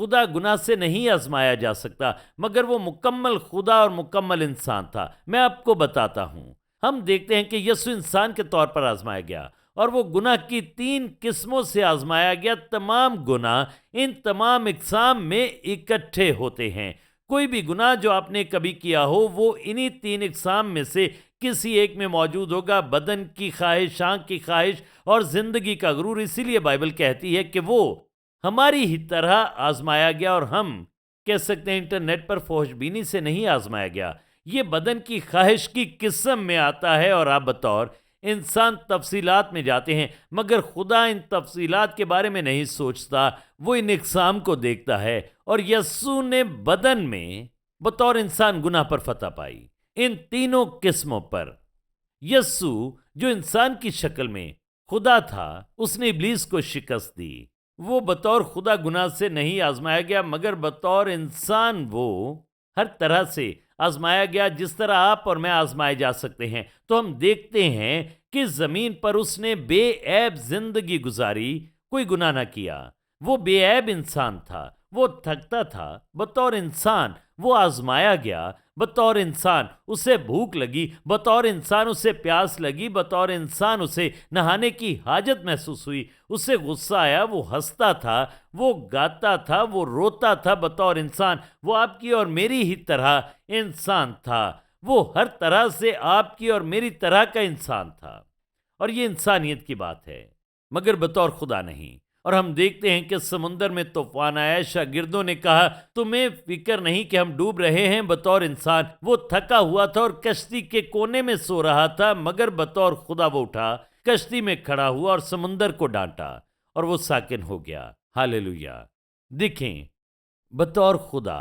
خدا گناہ سے نہیں آزمایا جا سکتا، مگر وہ مکمل خدا اور مکمل انسان تھا۔ میں آپ کو بتاتا ہوں، ہم دیکھتے ہیں کہ یسوع انسان کے طور پر آزمایا گیا اور وہ گناہ کی 3 قسموں سے آزمایا گیا۔ تمام گناہ ان تمام اقسام میں اکٹھے ہوتے ہیں۔ کوئی بھی گناہ جو آپ نے کبھی کیا ہو وہ انہی 3 اقسام میں سے کسی ایک میں موجود ہوگا: بدن کی خواہش، آنکھ کی خواہش اور زندگی کا غرور۔ اسی لیے بائبل کہتی ہے کہ وہ ہماری ہی طرح آزمایا گیا، اور ہم کہہ سکتے ہیں انٹرنیٹ پر فحش بینی سے نہیں آزمایا گیا۔ یہ بدن کی خواہش کی قسم میں آتا ہے، اور آپ بطور انسان تفصیلات میں جاتے ہیں، مگر خدا ان تفصیلات کے بارے میں نہیں سوچتا، وہ ان اقسام کو دیکھتا ہے۔ اور یسوع نے بدن میں بطور انسان گناہ پر فتح پائی، ان تینوں قسموں پر۔ یسوع جو انسان کی شکل میں خدا تھا، اس نے ابلیس کو شکست دی۔ وہ بطور خدا گناہ سے نہیں آزمایا گیا، مگر بطور انسان وہ ہر طرح سے آزمایا گیا جس طرح آپ اور میں آزمائے جا سکتے ہیں۔ تو ہم دیکھتے ہیں کہ زمین پر اس نے بے عیب زندگی گزاری، کوئی گناہ نہ کیا۔ وہ بے عیب انسان تھا، وہ تھکتا تھا بطور انسان، وہ آزمایا گیا بطور انسان۔ اسے بھوک لگی بطور انسان، اسے پیاس لگی بطور انسان، اسے نہانے کی حاجت محسوس ہوئی، اسے غصہ آیا، وہ ہنستا تھا، وہ گاتا تھا، وہ روتا تھا بطور انسان۔ وہ آپ کی اور میری ہی طرح انسان تھا، وہ ہر طرح سے آپ کی اور میری طرح کا انسان تھا، اور یہ انسانیت کی بات ہے، مگر بطور خدا نہیں۔ اور ہم دیکھتے ہیں کہ سمندر میں طوفان آیا، شاگردوں نے کہا تمہیں فکر نہیں کہ ہم ڈوب رہے ہیں؟ بطور انسان وہ تھکا ہوا تھا اور کشتی کے کونے میں سو رہا تھا، مگر بطور خدا وہ اٹھا، کشتی میں کھڑا ہوا اور سمندر کو ڈانٹا، اور وہ ساکن ہو گیا۔ ہاللیلویہ! دیکھیں، بطور خدا،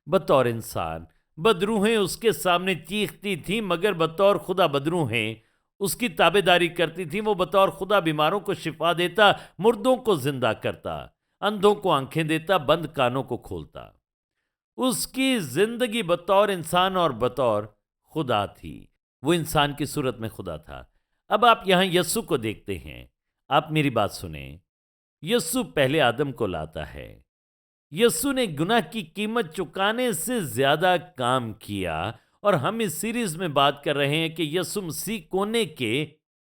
بطور انسان بدروحیں اس کے سامنے چیختی تھیں، مگر بطور خدا بدروحیں اس کی تابعداری کرتی تھیں۔ وہ بطور خدا بیماروں کو شفا دیتا، مردوں کو زندہ کرتا، اندھوں کو آنکھیں دیتا، بند کانوں کو کھولتا۔ اس کی زندگی بطور انسان اور بطور خدا تھی، وہ انسان کی صورت میں خدا تھا۔ اب آپ یہاں یسوع کو دیکھتے ہیں۔ آپ میری بات سنیں، یسوع پہلے آدم کو لاتا ہے۔ یسوع نے گناہ کی قیمت چکانے سے زیادہ کام کیا، اور ہم اس سیریز میں بات کر رہے ہیں کہ یسوع مسیح کونے کے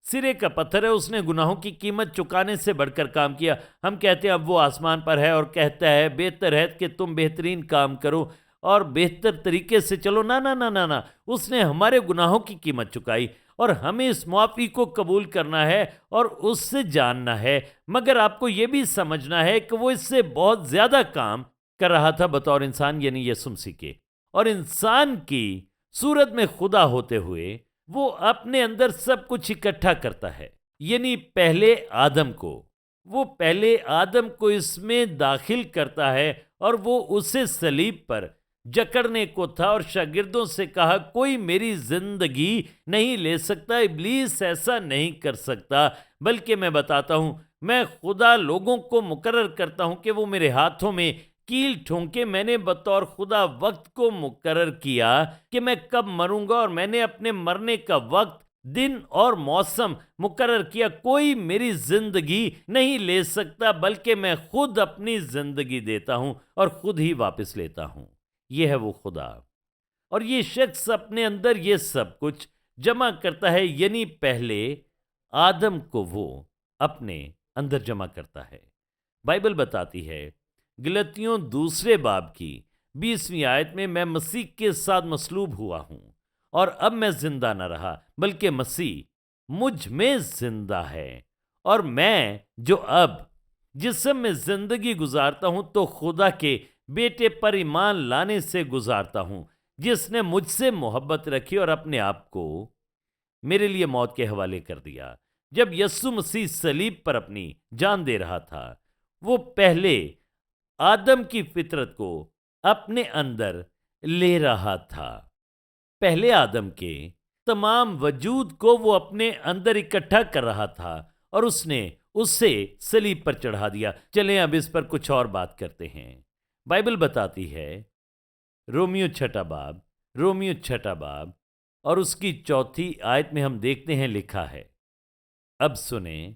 سرے کا پتھر ہے۔ اس نے گناہوں کی قیمت چکانے سے بڑھ کر کام کیا۔ ہم کہتے ہیں اب وہ آسمان پر ہے اور کہتا ہے بہتر ہے کہ تم بہترین کام کرو اور بہتر طریقے سے چلو۔ نہ نہ نہ نہ نہ، اس نے ہمارے گناہوں کی قیمت چکائی، اور ہمیں اس معافی کو قبول کرنا ہے اور اس سے جاننا ہے۔ مگر آپ کو یہ بھی سمجھنا ہے کہ وہ اس سے بہت زیادہ کام کر رہا تھا بطور انسان، یعنی یسوع مسیح کے، اور انسان کی صورت میں خدا ہوتے ہوئے وہ اپنے اندر سب کچھ اکٹھا کرتا ہے، یعنی پہلے آدم کو اس میں داخل کرتا ہے، اور وہ اسے صلیب پر جکڑنے کو تھا، اور شاگردوں سے کہا کوئی میری زندگی نہیں لے سکتا، ابلیس ایسا نہیں کر سکتا، بلکہ میں بتاتا ہوں، میں خدا لوگوں کو مقرر کرتا ہوں کہ وہ میرے ہاتھوں میں کیل ٹھونکے۔ میں نے بطور خدا وقت کو مقرر کیا کہ میں کب مروں گا، اور میں نے اپنے مرنے کا وقت، دن اور موسم مقرر کیا۔ کوئی میری زندگی نہیں لے سکتا، بلکہ میں خود اپنی زندگی دیتا ہوں اور خود ہی واپس لیتا ہوں۔ یہ ہے وہ خدا، اور یہ شخص اپنے اندر یہ سب کچھ جمع کرتا ہے، یعنی پہلے آدم کو وہ اپنے اندر جمع کرتا ہے۔ بائبل بتاتی ہے گلتیوں 2 باب کی 20ویں آیت میں مسیح کے ساتھ مصلوب ہوا ہوں، اور اب میں زندہ نہ رہا بلکہ مسیح مجھ میں زندہ ہے، اور میں جو اب جسم میں زندگی گزارتا ہوں تو خدا کے بیٹے پر ایمان لانے سے گزارتا ہوں، جس نے مجھ سے محبت رکھی اور اپنے آپ کو میرے لیے موت کے حوالے کر دیا۔ جب یسوع مسیح صلیب پر اپنی جان دے رہا تھا، وہ پہلے آدم کی فطرت کو اپنے اندر لے رہا تھا، پہلے آدم کے تمام وجود کو وہ اپنے اندر اکٹھا کر رہا تھا، اور اس نے اسے صلیب پر چڑھا دیا۔ چلیں اب اس پر کچھ اور بات کرتے ہیں۔ بائبل بتاتی ہے رومیو 6 باب اور اس کی 4 آیت میں ہم دیکھتے ہیں لکھا ہے، اب سنیں،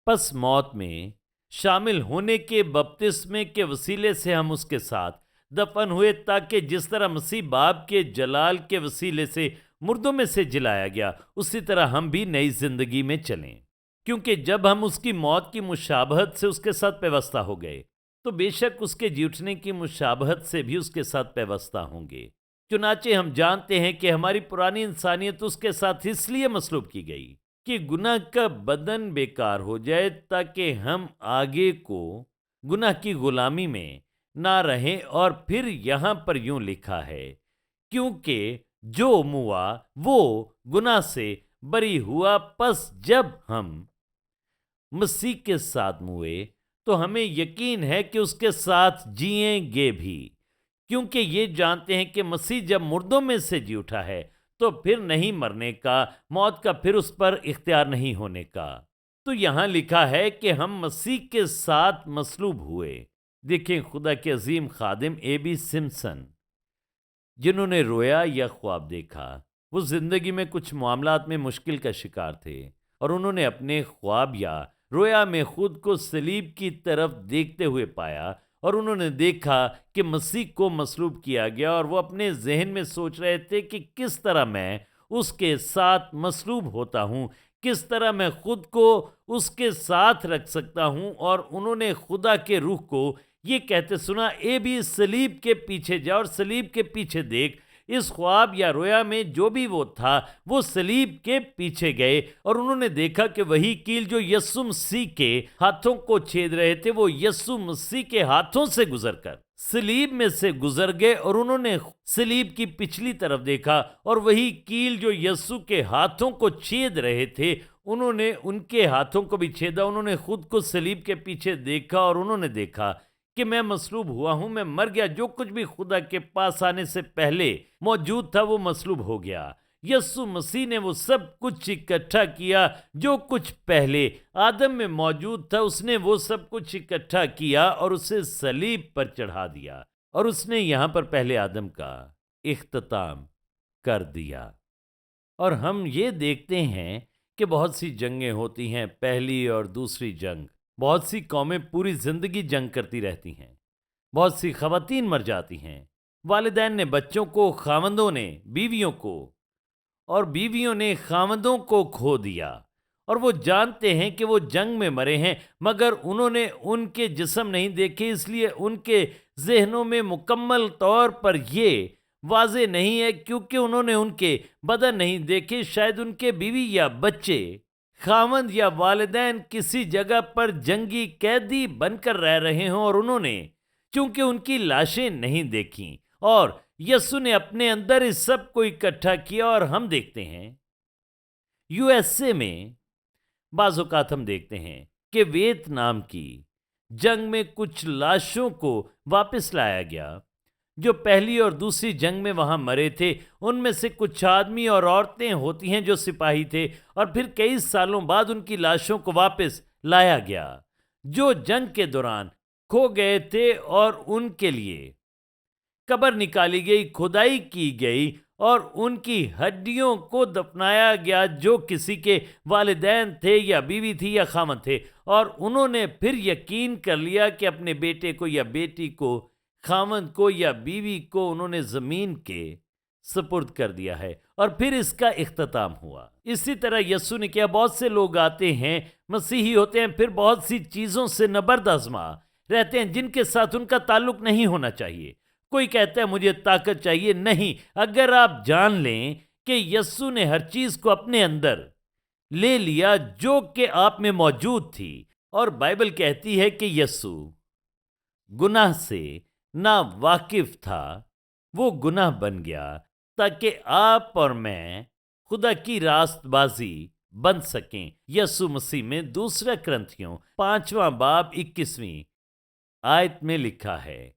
پس موت میں شامل ہونے کے بپتسمے کے وسیلے سے ہم اس کے ساتھ دفن ہوئے، تاکہ جس طرح مسیح باپ کے جلال کے وسیلے سے مردوں میں سے جلایا گیا، اسی طرح ہم بھی نئی زندگی میں چلیں۔ کیونکہ جب ہم اس کی موت کی مشابہت سے اس کے ساتھ پیوستہ ہو گئے، تو بے شک اس کے جی اٹھنے کی مشابہت سے بھی اس کے ساتھ پیوستہ ہوں گے۔ چنانچہ ہم جانتے ہیں کہ ہماری پرانی انسانیت اس کے ساتھ اس لیے مصلوب کی گئی کہ گناہ کا بدن بیکار ہو جائے، تاکہ ہم آگے کو گناہ کی غلامی میں نہ رہیں۔ اور پھر یہاں پر یوں لکھا ہے، کیونکہ جو موا وہ گناہ سے بری ہوا، پس جب ہم مسیح کے ساتھ موئے تو ہمیں یقین ہے کہ اس کے ساتھ جئیں گے بھی، کیونکہ یہ جانتے ہیں کہ مسیح جب مردوں میں سے جی اٹھا ہے تو پھر نہیں مرنے کا، موت کا پھر اس پر اختیار نہیں ہونے کا۔ تو یہاں لکھا ہے کہ ہم مسیح کے ساتھ مصلوب ہوئے۔ دیکھیں خدا کے عظیم خادم اے بی سمسن، جنہوں نے رویا یا خواب دیکھا، وہ زندگی میں کچھ معاملات میں مشکل کا شکار تھے، اور انہوں نے اپنے خواب یا رویا میں خود کو صلیب کی طرف دیکھتے ہوئے پایا، اور انہوں نے دیکھا کہ مسیح کو مصلوب کیا گیا، اور وہ اپنے ذہن میں سوچ رہے تھے کہ کس طرح میں اس کے ساتھ مصلوب ہوتا ہوں، کس طرح میں خود کو اس کے ساتھ رکھ سکتا ہوں۔ اور انہوں نے خدا کے روح کو یہ کہتے سنا، اے بھی صلیب کے پیچھے جا اور صلیب کے پیچھے دیکھ۔ اس خواب یا رویا میں جو بھی وہ تھا، وہ صلیب کے پیچھے گئے، اور انہوں نے دیکھا کہ وہی کیل جو یسوع مسیح کے ہاتھوں کو چھید رہے تھے، وہ یسوع مسیح کے ہاتھوں سے گزر کر صلیب میں سے گزر گئے، اور انہوں نے صلیب کی پچھلی طرف دیکھا، اور وہی کیل جو یسوع کے ہاتھوں کو چھید رہے تھے، انہوں نے ان کے ہاتھوں کو بھی چھیدا۔ انہوں نے خود کو صلیب کے پیچھے دیکھا، اور انہوں نے دیکھا کہ میں مصلوب ہوا ہوں، میں مر گیا۔ جو کچھ بھی خدا کے پاس آنے سے پہلے موجود تھا وہ مصلوب ہو گیا۔ یسوع مسیح نے وہ سب کچھ اکٹھا کیا جو کچھ پہلے آدم میں موجود تھا، اس نے وہ سب کچھ اکٹھا کیا اور اسے صلیب پر چڑھا دیا، اور اس نے یہاں پر پہلے آدم کا اختتام کر دیا۔ اور ہم یہ دیکھتے ہیں کہ بہت سی جنگیں ہوتی ہیں، پہلی اور دوسری جنگ، بہت سی قومیں پوری زندگی جنگ کرتی رہتی ہیں، بہت سی خواتین مر جاتی ہیں، والدین نے بچوں کو، خاوندوں نے بیویوں کو، اور بیویوں نے خاوندوں کو کھو دیا، اور وہ جانتے ہیں کہ وہ جنگ میں مرے ہیں، مگر انہوں نے ان کے جسم نہیں دیکھے، اس لیے ان کے ذہنوں میں مکمل طور پر یہ واضح نہیں ہے، کیونکہ انہوں نے ان کے بدن نہیں دیکھے۔ شاید ان کے بیوی یا بچے، خاوند یا والدین کسی جگہ پر جنگی قیدی بن کر رہ رہے ہوں، اور انہوں نے چونکہ ان کی لاشیں نہیں دیکھیں، اور یسوع نے اپنے اندر اس سب کو اکٹھا کیا۔ اور ہم دیکھتے ہیں یو ایس اے میں بعض اوقات ہم دیکھتے ہیں کہ ویتنام کی جنگ میں کچھ لاشوں کو واپس لایا گیا جو پہلی اور دوسری جنگ میں وہاں مرے تھے۔ ان میں سے کچھ آدمی اور عورتیں ہوتی ہیں جو سپاہی تھے، اور پھر کئی سالوں بعد ان کی لاشوں کو واپس لایا گیا جو جنگ کے دوران کھو گئے تھے، اور ان کے لیے قبر نکالی گئی، کھدائی کی گئی، اور ان کی ہڈیوں کو دفنایا گیا جو کسی کے والدین تھے یا بیوی تھی یا خامد تھے، اور انہوں نے پھر یقین کر لیا کہ اپنے بیٹے کو یا بیٹی کو، خامد کو یا بیوی کو انہوں نے زمین کے سپرد کر دیا ہے، اور پھر اس کا اختتام ہوا۔ اسی طرح یسوع نے کیا، بہت سے لوگ آتے ہیں، مسیحی ہوتے ہیں، پھر بہت سی چیزوں سے نبرد آزما رہتے ہیں جن کے ساتھ ان کا تعلق نہیں ہونا چاہیے۔ کوئی کہتا ہے مجھے طاقت چاہیے، نہیں، اگر آپ جان لیں کہ یسوع نے ہر چیز کو اپنے اندر لے لیا جو کہ آپ میں موجود تھی، اور بائبل کہتی ہے کہ یسوع گناہ سے نا واقف تھا، وہ گناہ بن گیا تاکہ آپ اور میں خدا کی راست بازی بن سکیں۔ یسوع مسیح میں دوسرا کرنتھیوں 5واں باب 21ویں آیت میں لکھا ہے،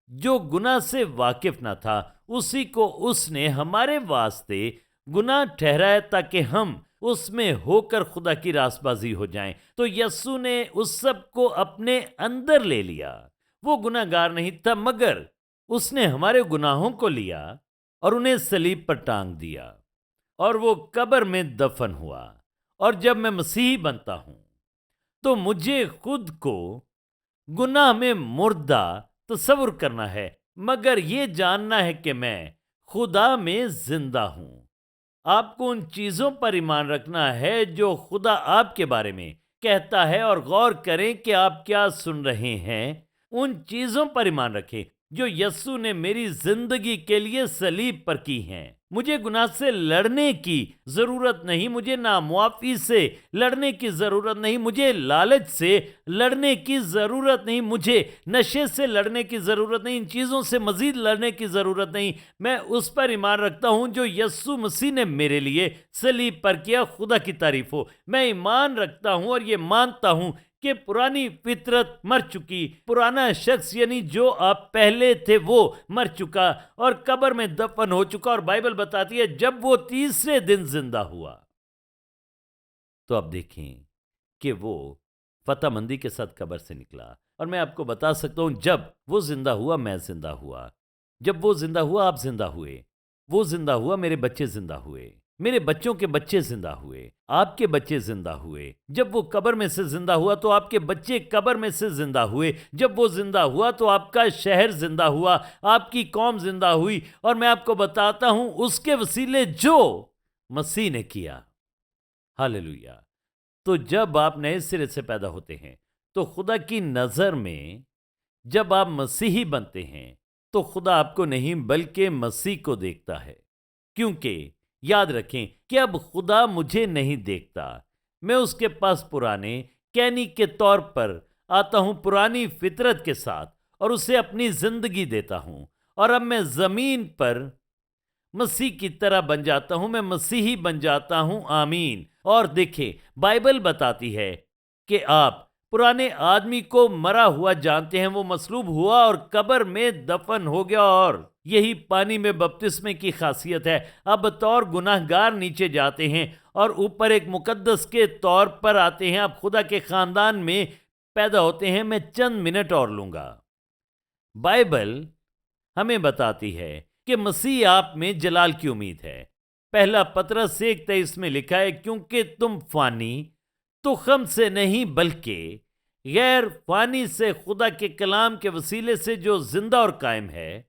جو گناہ سے واقف نہ تھا اسی کو اس نے ہمارے واسطے گناہ ٹھہرایا تاکہ ہم اس میں ہو کر خدا کی راست بازی ہو جائیں۔ تو یسوع نے اس سب کو اپنے اندر لے لیا۔ وہ گناہ گار نہیں تھا، مگر اس نے ہمارے گناہوں کو لیا اور انہیں صلیب پر ٹانگ دیا، اور وہ قبر میں دفن ہوا۔ اور جب میں مسیحی بنتا ہوں تو مجھے خود کو گناہ میں مردہ تصور کرنا ہے، مگر یہ جاننا ہے کہ میں خدا میں زندہ ہوں۔ آپ کو ان چیزوں پر ایمان رکھنا ہے جو خدا آپ کے بارے میں کہتا ہے، اور غور کریں کہ آپ کیا سن رہے ہیں۔ ان چیزوں پر ایمان رکھیں جو یسوع نے میری زندگی کے لیے صلیب پر کی ہیں۔ مجھے گناہ سے لڑنے کی ضرورت نہیں، مجھے نامعافی سے لڑنے کی ضرورت نہیں، مجھے لالچ سے لڑنے کی ضرورت نہیں، مجھے نشے سے لڑنے کی ضرورت نہیں، ان چیزوں سے مزید لڑنے کی ضرورت نہیں۔ میں اس پر ایمان رکھتا ہوں جو یسوع مسیح نے میرے لیے صلیب پر کیا۔ خدا کی تعریف ہو۔ میں ایمان رکھتا ہوں اور یہ مانتا ہوں کہ پرانی فطرت مر چکی، پرانا شخص یعنی جو آپ پہلے تھے وہ مر چکا اور قبر میں دفن ہو چکا، اور بائبل بتاتی ہے جب وہ تیسرے دن زندہ ہوا تو اب دیکھیں کہ وہ فتح مندی کے ساتھ قبر سے نکلا۔ اور میں آپ کو بتا سکتا ہوں جب وہ زندہ ہوا میں زندہ ہوا، جب وہ زندہ ہوا آپ زندہ ہوئے، وہ زندہ ہوا میرے بچے زندہ ہوئے، میرے بچوں کے بچے زندہ ہوئے، آپ کے بچے زندہ ہوئے۔ جب وہ قبر میں سے زندہ ہوا تو آپ کے بچے قبر میں سے زندہ ہوئے، جب وہ زندہ ہوا تو آپ کا شہر زندہ ہوا، آپ کی قوم زندہ ہوئی۔ اور میں آپ کو بتاتا ہوں اس کے وسیلے جو مسیح نے کیا۔ ہاللیلویہ۔ تو جب آپ نئے سرے سے پیدا ہوتے ہیں تو خدا کی نظر میں جب آپ مسیحی بنتے ہیں تو خدا آپ کو نہیں بلکہ مسیح کو دیکھتا ہے، کیونکہ یاد رکھیں کہ اب خدا مجھے نہیں دیکھتا، میں اس کے پاس پرانے کینی کے طور پر آتا ہوں، پرانی فطرت کے ساتھ، اور اسے اپنی زندگی دیتا ہوں، اور اب میں زمین پر مسیح کی طرح بن جاتا ہوں، میں مسیحی بن جاتا ہوں۔ آمین۔ اور دیکھیں بائبل بتاتی ہے کہ آپ پرانے آدمی کو مرا ہوا جانتے ہیں، وہ مصلوب ہوا اور قبر میں دفن ہو گیا، اور یہی پانی میں بپتسمے کی خاصیت ہے۔ اب بطور گناہ گار نیچے جاتے ہیں اور اوپر ایک مقدس کے طور پر آتے ہیں، اب خدا کے خاندان میں پیدا ہوتے ہیں۔ میں چند منٹ اور لوں گا۔ بائبل ہمیں بتاتی ہے کہ مسیح آپ میں جلال کی امید ہے۔ پہلا پطرس 1:23 میں لکھا ہے، کیونکہ تم فانی تخم سے نہیں بلکہ غیر فانی سے خدا کے کلام کے وسیلے سے جو زندہ اور قائم ہے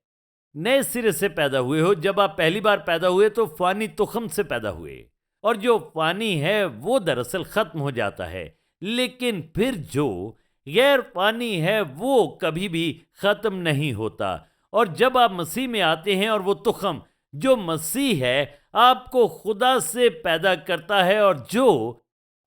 نئے سرے سے پیدا ہوئے ہو۔ جب آپ پہلی بار پیدا ہوئے تو فانی تخم سے پیدا ہوئے، اور جو فانی ہے وہ دراصل ختم ہو جاتا ہے، لیکن پھر جو غیر فانی ہے وہ کبھی بھی ختم نہیں ہوتا۔ اور جب آپ مسیح میں آتے ہیں اور وہ تخم جو مسیح ہے آپ کو خدا سے پیدا کرتا ہے، اور جو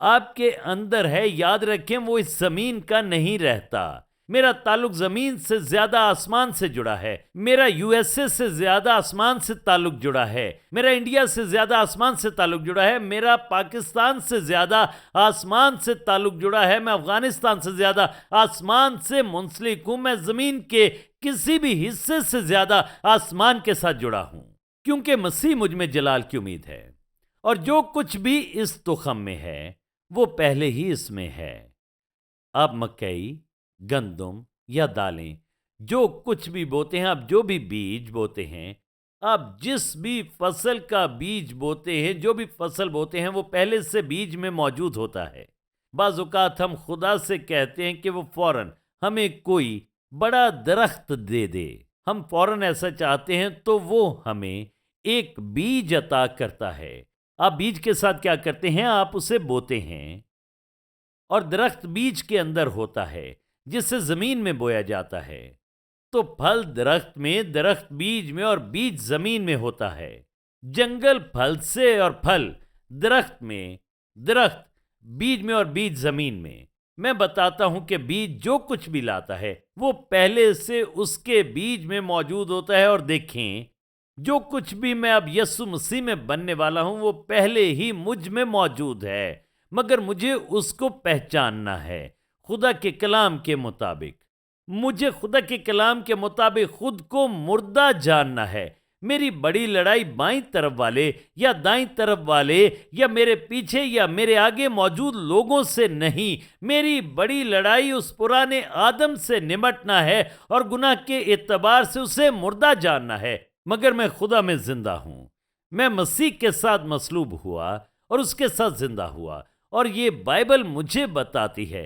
آپ کے اندر ہے، یاد رکھیں وہ اس زمین کا نہیں رہتا۔ میرا تعلق زمین سے زیادہ آسمان سے جڑا ہے، میرا USA سے زیادہ آسمان سے تعلق جڑا ہے، میرا انڈیا سے زیادہ آسمان سے تعلق جڑا ہے، میرا پاکستان سے زیادہ آسمان سے تعلق جڑا ہے، میں افغانستان سے زیادہ آسمان سے منسلک ہوں، میں زمین کے کسی بھی حصے سے زیادہ آسمان کے ساتھ جڑا ہوں، کیونکہ مسیح مجھ میں جلال کی امید ہے، اور جو کچھ بھی اس تخم میں ہے وہ پہلے ہی اس میں ہے۔ آپ مکئی، گندم یا دالیں جو کچھ بھی بوتے ہیں، آپ جو بھی بیج بوتے ہیں، آپ جس بھی فصل کا بیج بوتے ہیں، جو بھی فصل بوتے ہیں وہ پہلے سے بیج میں موجود ہوتا ہے۔ بعض اوقات ہم خدا سے کہتے ہیں کہ وہ فوراً ہمیں کوئی بڑا درخت دے دے، ہم فوراً ایسا چاہتے ہیں تو وہ ہمیں ایک بیج عطا کرتا ہے۔ آپ بیج کے ساتھ کیا کرتے ہیں؟ آپ اسے بوتے ہیں، اور درخت بیج کے اندر ہوتا ہے جس سے زمین میں بویا جاتا ہے۔ تو پھل درخت میں، درخت بیج میں، اور بیج زمین میں ہوتا ہے۔ جنگل پھل سے اور پھل درخت میں، درخت بیج میں اور بیج زمین میں۔ میں بتاتا ہوں کہ بیج جو کچھ بھی لاتا ہے وہ پہلے سے اس کے بیج میں موجود ہوتا ہے، اور دیکھیں جو کچھ بھی میں اب یسوع مسیح میں بننے والا ہوں وہ پہلے ہی مجھ میں موجود ہے، مگر مجھے اس کو پہچاننا ہے خدا کے کلام کے مطابق۔ مجھے خدا کے کلام کے مطابق خود کو مردہ جاننا ہے۔ میری بڑی لڑائی بائیں طرف والے یا دائیں طرف والے یا میرے پیچھے یا میرے آگے موجود لوگوں سے نہیں، میری بڑی لڑائی اس پرانے آدم سے نمٹنا ہے اور گناہ کے اعتبار سے اسے مردہ جاننا ہے، مگر میں خدا میں زندہ ہوں۔ میں مسیح کے ساتھ مصلوب ہوا اور اس کے ساتھ زندہ ہوا، اور یہ بائبل مجھے بتاتی ہے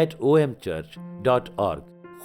@omchurch.org।